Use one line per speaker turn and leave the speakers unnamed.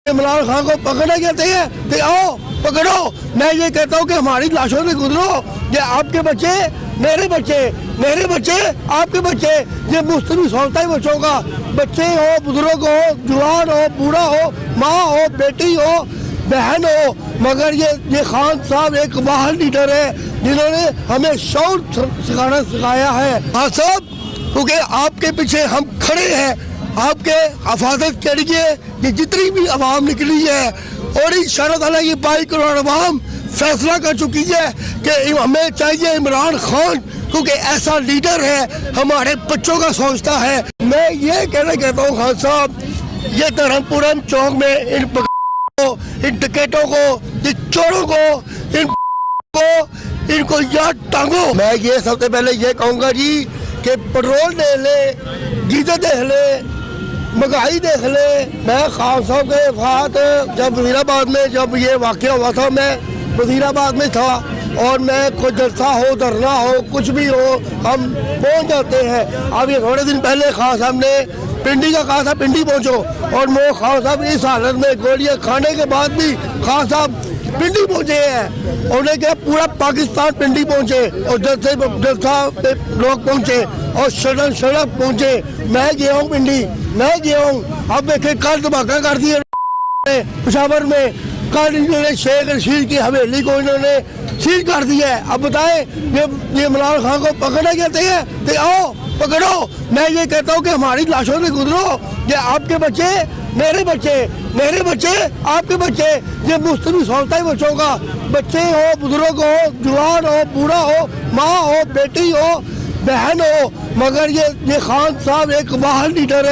इमरान खान को पकड़ना कहते हैं कि आओ पकड़ो। मैं ये कहता हूँ कि हमारी लाशों से गुजरो। ये आपके बच्चे, मेरे बच्चे आपके बच्चे, ये मुस्तवी सहूलत है बच्चों का। बच्चे हो, बुजुर्ग हो, जवान हो, बूढ़ा हो, माँ हो, बेटी हो, बहन हो, मगर ये खान साहब एक महान लीडर है जिन्होंने हमें शौर सिखाया है। हाँ साहब, क्योंकि आपके पीछे हम खड़े हैं, आपके हिफाजत के लिए ये जितनी भी आवाम निकली है और इंशाअल्लाह ये 22 करोड़ आवाम फैसला कर चुकी है कि हमें चाहिए इमरान खान, क्योंकि ऐसा लीडर है, हमारे बच्चों का सोचता है। मैं ये कहता हूँ खान साहब, ये धर्मपुरम चौक में इन टिकटों को, इन चोरों को, इनको याद टांगो। मैं ये सबसे पहले ये कहूँगा जी कि पेट्रोल देख ले, गीजर देख ले, महंगाई देख ले। मैं खान साहब के साथ जब वजीराबाद में जब ये वाक़या हुआ था, मैं वजीराबाद में था और मैं कोई जलसा हो, धरना हो, कुछ भी हो, हम पहुंच जाते हैं। अब ये थोड़े दिन पहले खान साहब ने पिंडी का कहा था, पिंडी पहुंचो, और वो खान साहब इस हालत में गोलियां खाने के बाद भी खान साहब पिंडी पहुंचे हैं। उन्हें क्या पूरा पाकिस्तान पिंडी पहुंचे और जलसा पे लोग पहुंचे और सड़क पहुंचे। मैं गया हूँ पिंडी, मैं गया हूँ। अब देखे कल धमाका कर दिया पेशावर में, कल इन्होंने शेख रशीद की हवेली को इन्होंने सील कर दिया है। अब बताएं, ये इमरान खान को पकड़ना कहते हैं कि आओ पकड़ो। मैं ये कहता हूँ कि हमारी लाशों से गुजरो। ये आपके बच्चे, मेरे बच्चे आपके बच्चे, ये मुस्तवी सहूलत है बच्चों का। बच्चे हो, बुजुर्ग हो, जवान हो, बूढ़ा हो, माँ हो, बेटी हो, बहन हो, मगर ये खान साहब एक महान लीडर है।